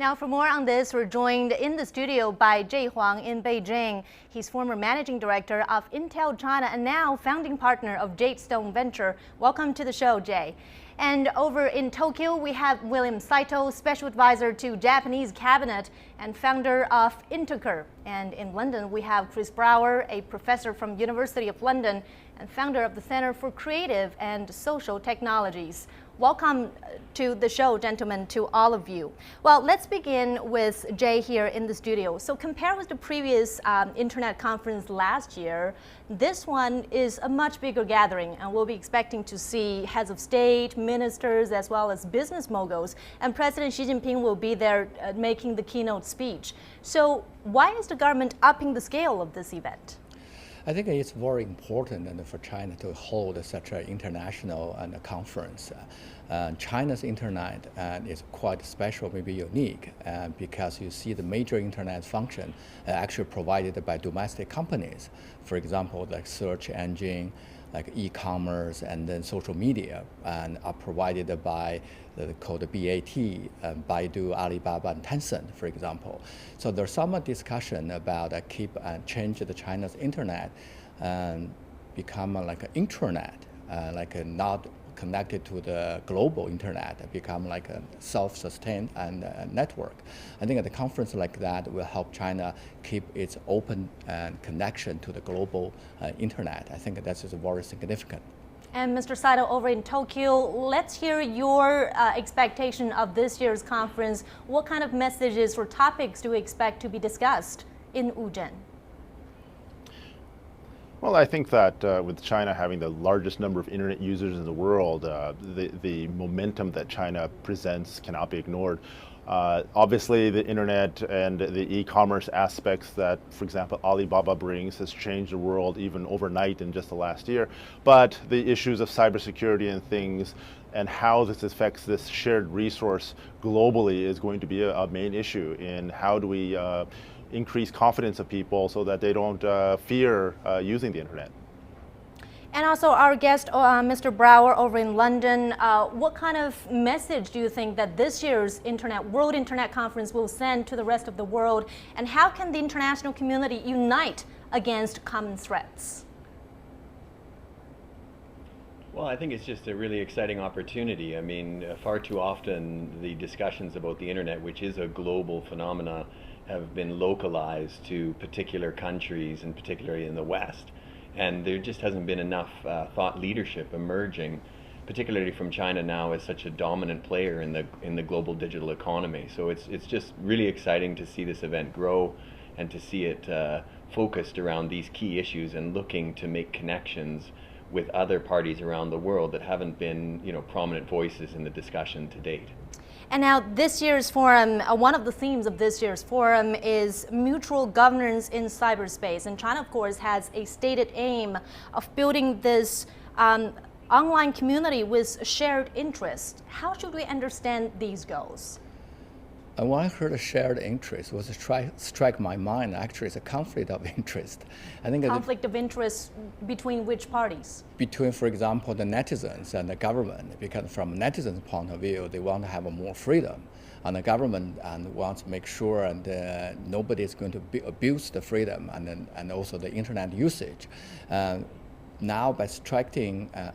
Now, for more on this, we're joined in the studio by Huang in Beijing. He's former managing director of Intel China and now founding partner of Jadestone Venture. Welcome to the show, Jay. And over in Tokyo, we have Saito, special advisor to Japanese cabinet and founder of Intecur. And in London, we have Brauer, a professor from University of London and founder of the Center for Creative and Social Technologies. Welcome to the show, gentlemen, to all of you. Well, let's begin with Jay here in the studio. So compared with the previous internet conference last year, this one is a much bigger gathering, and we'll be expecting to see heads of state, ministers, as well as business moguls. And President Xi Jinping will be there making the keynote speech. So why is the government upping the scale of this event? I think it's very important for China to hold such an international conference. China's internet is quite special, maybe unique, because you see the major internet function actually provided by domestic companies. For example, like search engine, like e-commerce, and then social media, and are provided by called BAT, Baidu, Alibaba, and Tencent, for example. So there's some discussion about keep and change the China's internet and become like an intranet, not connected to the global internet, become like a self-sustained and network. I think at a conference like that will help China keep its open connection to the global internet. I think that's just very significant. And Mr. Saito, over in Tokyo, let's hear your expectation of this year's conference. What kind of messages or topics do you expect to be discussed in Wuzhen? Well, I think that with China having the largest number of internet users in the world, the momentum that China presents cannot be ignored. Obviously, the internet and the e-commerce aspects that, for example, Alibaba brings has changed the world even overnight in just the last year. But the issues of cybersecurity and things and how this affects this shared resource globally is going to be a main issue in how do we increase confidence of people so that they don't fear using the internet. And also our guest, Mr. Brauer over in London, what kind of message do you think that this year's World Internet Conference will send to the rest of the world? And how can the international community unite against common threats? Well, I think it's just a really exciting opportunity. I mean, far too often the discussions about the internet, which is a global phenomena, have been localized to particular countries, and particularly in the West. And there just hasn't been enough thought leadership emerging, particularly from China now as such a dominant player in the global digital economy. So it's just really exciting to see this event grow and to see it focused around these key issues and looking to make connections with other parties around the world that haven't been, prominent voices in the discussion to date. And now this year's forum, one of the themes of this year's forum is mutual governance in cyberspace. And China, of course, has a stated aim of building this online community with shared interests. How should we understand these goals? And when I heard a shared interest, was strike my mind. Actually, it's a conflict of interest. I think conflict of interest between which parties? Between, for example, the netizens and the government. Because from a netizen's point of view, they want to have more freedom, and the government wants to make sure nobody is going to abuse the freedom and also the internet usage. Now, by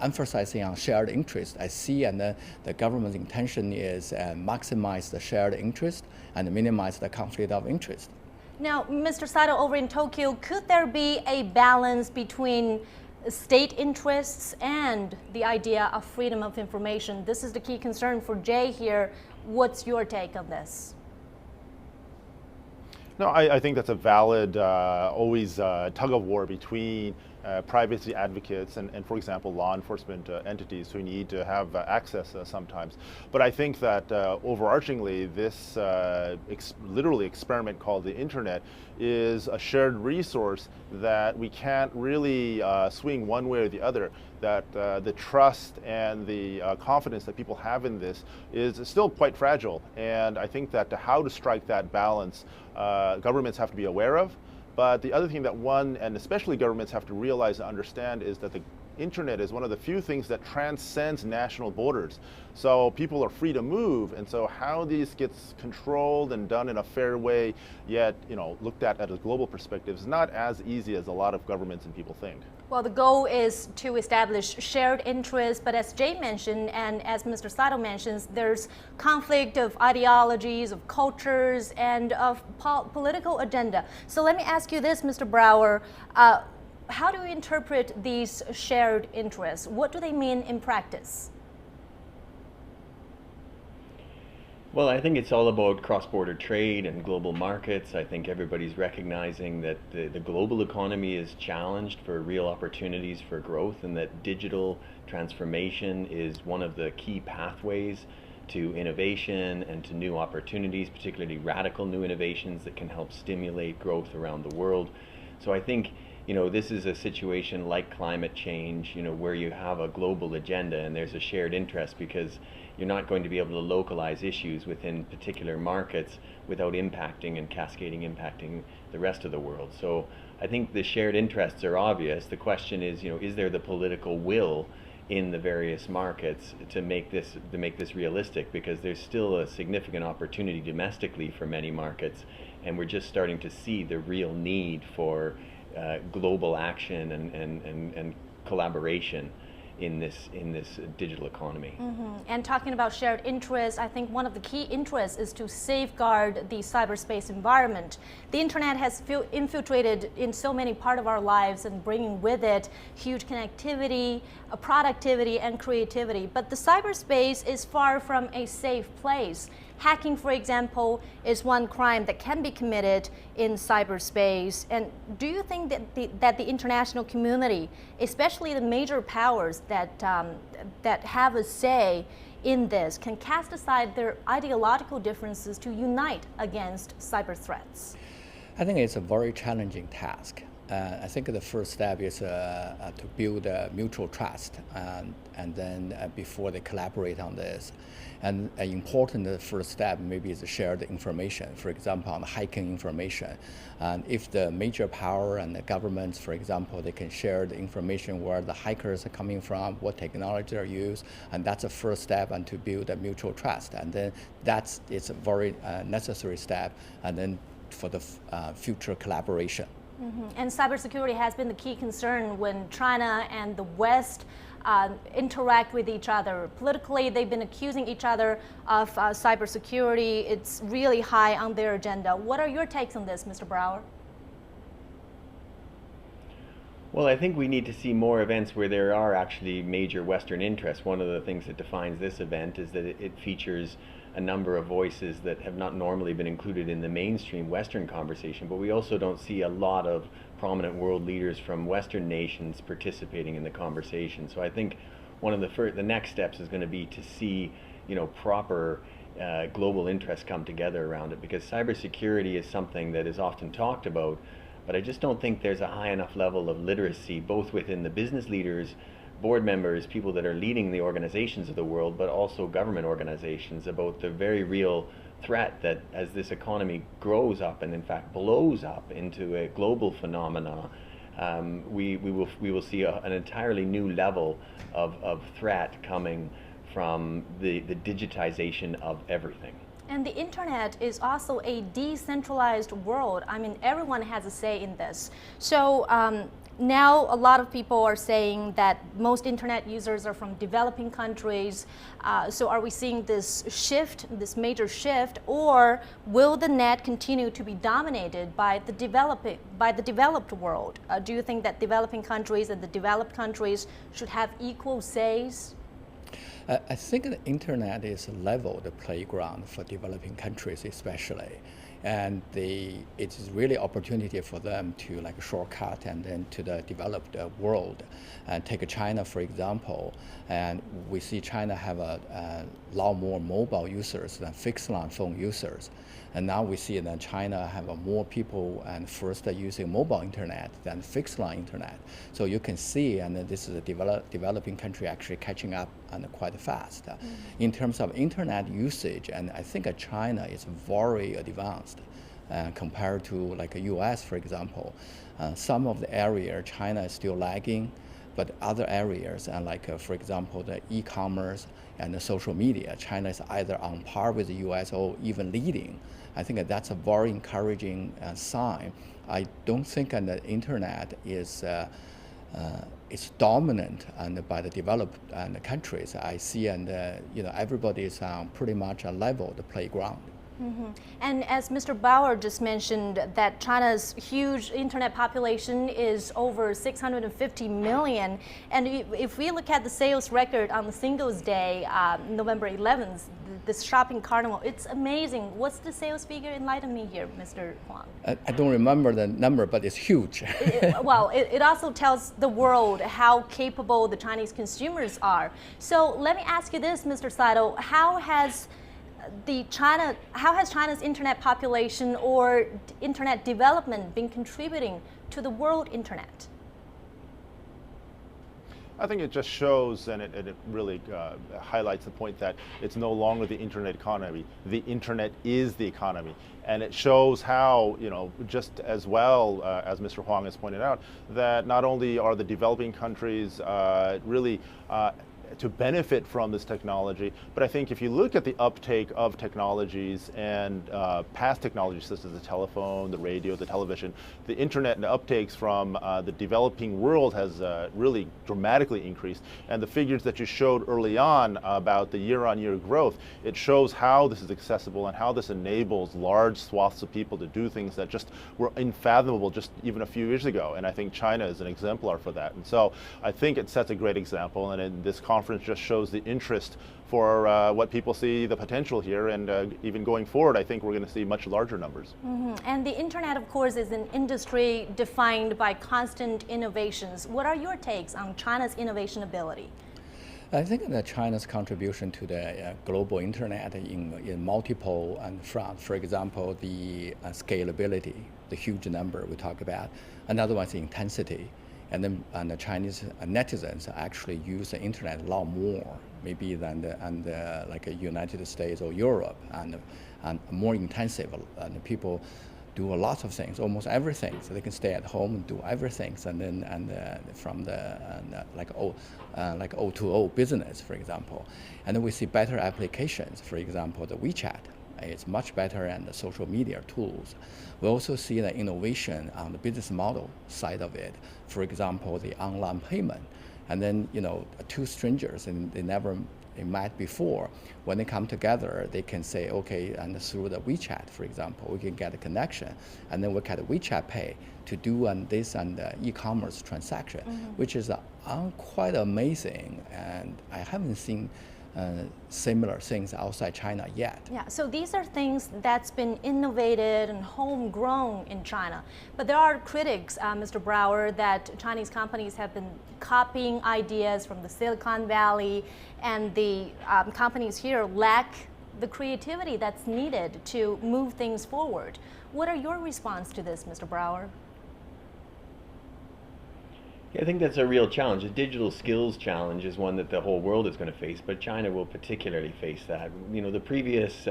emphasizing on shared interest, I see the government's intention is maximize the shared interest and minimize the conflict of interest. Now, Mr. Saito, over in Tokyo, could there be a balance between state interests and the idea of freedom of information? This is the key concern for Jay here. What's your take on this? No, I think that's a valid, always tug of war between privacy advocates and, for example, law enforcement entities who need to have access sometimes. But I think that overarchingly, this literally experiment called the internet is a shared resource that we can't really swing one way or the other. That the trust and the confidence that people have in this is still quite fragile. And I think that how to strike that balance, governments have to be aware of. But the other thing that one, and especially governments, have to realize and understand is that internet is one of the few things that transcends national borders. So people are free to move, and so how this gets controlled and done in a fair way, yet looked at a global perspective, is not as easy as a lot of governments and people think. Well, the goal is to establish shared interests, but as Jay mentioned, and as Mr. Saito mentions, there's conflict of ideologies, of cultures, and of political agenda. So let me ask you this, Mr. Brauer. How do you interpret these shared interests? What do they mean in practice? Well, I think it's all about cross-border trade and global markets. I think everybody's recognizing that the global economy is challenged for real opportunities for growth, and that digital transformation is one of the key pathways to innovation and to new opportunities, particularly radical new innovations that can help stimulate growth around the world. So I think this is a situation like climate change, where you have a global agenda and there's a shared interest, because you're not going to be able to localize issues within particular markets without impacting the rest of the world. So I think the shared interests are obvious. The question is there the political will in the various markets to make this realistic? Because there's still a significant opportunity domestically for many markets, and we're just starting to see the real need for global action and collaboration in this digital economy. And talking about shared interests, I think one of the key interests is to safeguard the cyberspace environment. The internet has infiltrated in so many parts of our lives and bringing with it huge connectivity, productivity, and creativity. But the cyberspace is far from a safe place. Hacking, for example, is one crime that can be committed in cyberspace. And do you think that the international community, especially the major powers that have a say in this, can cast aside their ideological differences to unite against cyber threats? I think it's a very challenging task. I think the first step is to build a mutual trust, and then before they collaborate on this. And an important first step maybe is shared information, for example, on hacking information. And if the major power and the governments, for example, they can share the information where the hackers are coming from, what technology are used, and that's a first step and to build a mutual trust. And then it's a very necessary step, and then for the future collaboration. And cybersecurity has been the key concern when China and the West interact with each other. Politically, they've been accusing each other of cybersecurity. It's really high on their agenda. What are your takes on this, Mr. Brauer? Well, I think we need to see more events where there are actually major Western interests. One of the things that defines this event is that it features a number of voices that have not normally been included in the mainstream Western conversation, but we also don't see a lot of prominent world leaders from Western nations participating in the conversation. So I think one of the next steps is going to be to see, proper global interests come together around it, because cybersecurity is something that is often talked about, but I just don't think there's a high enough level of literacy, both within the business leaders, board members, people that are leading the organizations of the world, but also government organizations, about the very real threat that as this economy grows up and in fact blows up into a global phenomena, we will see an entirely new level of threat coming from the digitization of everything. And the internet is also a decentralized world. I mean, everyone has a say in this. So now a lot of people are saying that most internet users are from developing countries. So are we seeing this shift, this major shift, or will the net continue to be dominated by the developed world? Do you think that developing countries and the developed countries should have equal says? I think the internet is a level, the playground for developing countries especially. And it is really opportunity for them to shortcut and then to the developed world. And take China, for example, and we see China have a lot more mobile users than fixed line phone users. And now we see that China have more people and first using mobile internet than fixed line internet. So you can see, and this is a developing country actually catching up and quite fast. In terms of internet usage, and I think China is very advanced compared to US, for example. Some of the area China is still lagging. but other areas, for example, the e-commerce and the social media, China is either on par with the US or even leading. I think that's a very encouraging sign. I don't think the internet is dominant by the developed countries. I see, everybody is on pretty much a level the playground. Mm-hmm. And as Mr. Brauer just mentioned, that China's huge internet population is over 650 million. And if we look at the sales record on the Singles Day, November 11th, this shopping carnival, it's amazing. What's the sales figure? Enlighten me here, Mr. Huang. I don't remember the number, but it's huge. It also tells the world how capable the Chinese consumers are. So let me ask you this, Mr. Saito, how has China's internet population or internet development been contributing to the world internet? I think it just shows, and it really highlights the point that it's no longer the internet economy. The internet is the economy. And it shows how, just as well as Mr. Huang has pointed out, that not only are the developing countries really to benefit from this technology, but I think if you look at the uptake of technologies and past technologies such as the telephone, the radio, the television, the internet and the uptakes from the developing world has really dramatically increased. And the figures that you showed early on about the year-on-year growth, it shows how this is accessible and how this enables large swaths of people to do things that just were unfathomable just even a few years ago. And I think China is an exemplar for that. And so I think it sets a great example, and in this conference just shows the interest for what people see the potential here, and even going forward, I think we're going to see much larger numbers. Mm-hmm. And the internet, of course, is an industry defined by constant innovations. What are your takes on China's innovation ability? I think that China's contribution to the global internet in multiple fronts. For example, the scalability, the huge number we talk about. Another one is intensity. And the Chinese netizens actually use the internet a lot more, maybe than like United States or Europe, and more intensive. And people do a lot of things, almost everything. So they can stay at home and do everything. From the like O2O business, for example. And then we see better applications. For example, the WeChat. It's much better, and the social media tools. We also see the innovation on the business model side of it. For example, the online payment. And then, two strangers, and they never met before, when they come together, they can say, okay, and through the WeChat, for example, we can get a connection. And then we can WeChat Pay to do this and e-commerce transaction, which is quite amazing. And I haven't seen similar things outside China yet. Yeah, so these are things that's been innovated and homegrown in China. But there are critics, Mr. Brauer, that Chinese companies have been copying ideas from the Silicon Valley, and the companies here lack the creativity that's needed to move things forward. What are your response to this, Mr. Brauer? I think that's a real challenge. The digital skills challenge is one that the whole world is going to face, but China will particularly face that. The previous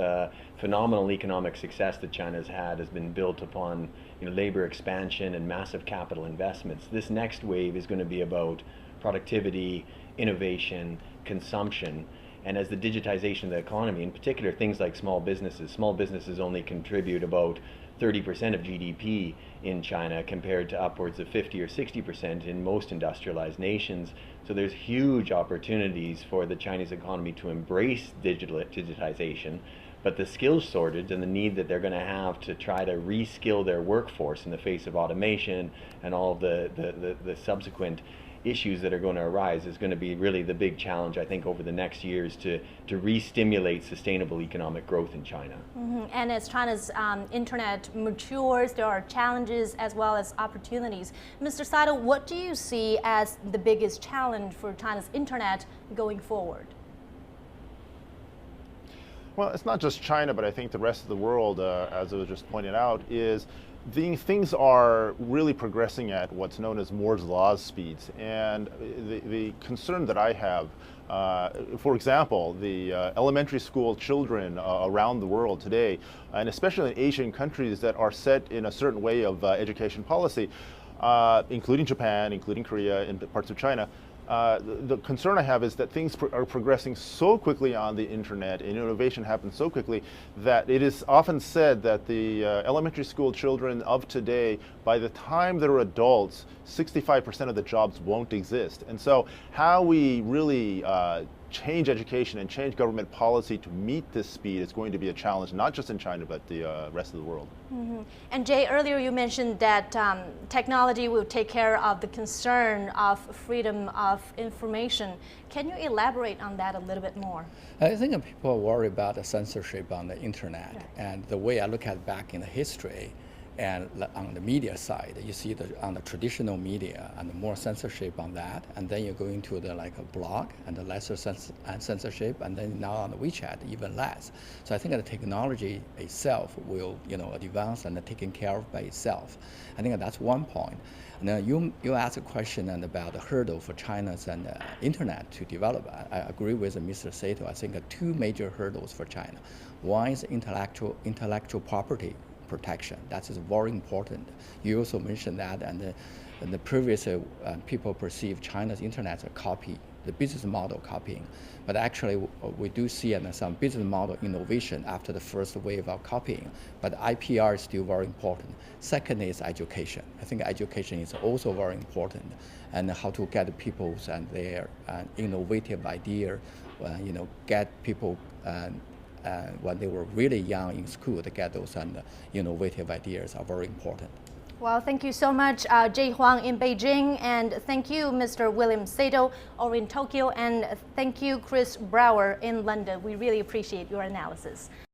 phenomenal economic success that China's had has been built upon labor expansion and massive capital investments. This next wave is going to be about productivity, innovation, consumption, and as the digitization of the economy, in particular things like small businesses only contribute about 30% of GDP in China compared to upwards of 50 or 60% in most industrialized nations. So there's huge opportunities for the Chinese economy to embrace digitization, but the skills shortage and the need that they're going to have to try to reskill their workforce in the face of automation and all of the subsequent issues that are going to arise is going to be really the big challenge, I think, over the next years to re-stimulate sustainable economic growth in China. And as China's internet matures, there are challenges as well as opportunities. Mr. Saito, what do you see as the biggest challenge for China's internet going forward? Well, it's not just China, but I think the rest of the world, as it was just pointed out, is things are really progressing at what's known as Moore's Law speeds. And the concern that I have, for example, the elementary school children around the world today, and especially in Asian countries that are set in a certain way of education policy, including Japan, including Korea, and parts of China. The concern I have is that things are progressing so quickly on the internet and innovation happens so quickly that it is often said that the elementary school children of today, by the time they're adults, 65% of the jobs won't exist. And so how we really change education and change government policy to meet this speed is going to be a challenge, not just in China, but the rest of the world. Mm-hmm. And Jay, earlier you mentioned that technology will take care of the concern of freedom of information. Can you elaborate on that a little bit more? I think people worry about the censorship on the internet. Right. And the way I look at back in the history, and on the media side, you see on the traditional media and more censorship on that, and then you go into the like a blog and the lesser censorship, and then now on the WeChat even less. So I think the technology itself will advance and taken care of by itself. I think that's one point. Now you asked a question about the hurdle for China's and internet to develop. I agree with Mr. Saito. I think two major hurdles for China. One is intellectual property protection. That is very important. You also mentioned that, and the previous people perceive China's internet as a copy, the business model copying. But actually, we do see some business model innovation after the first wave of copying. But IPR is still very important. Second is education. I think education is also very important, and how to get people's and their innovative idea, get people. When they were really young in school, to get those innovative ideas are very important. Well, thank you so much, Jay Huang in Beijing, and thank you, Mr. William Saito, over in Tokyo, and thank you, Chris Brauer in London. We really appreciate your analysis.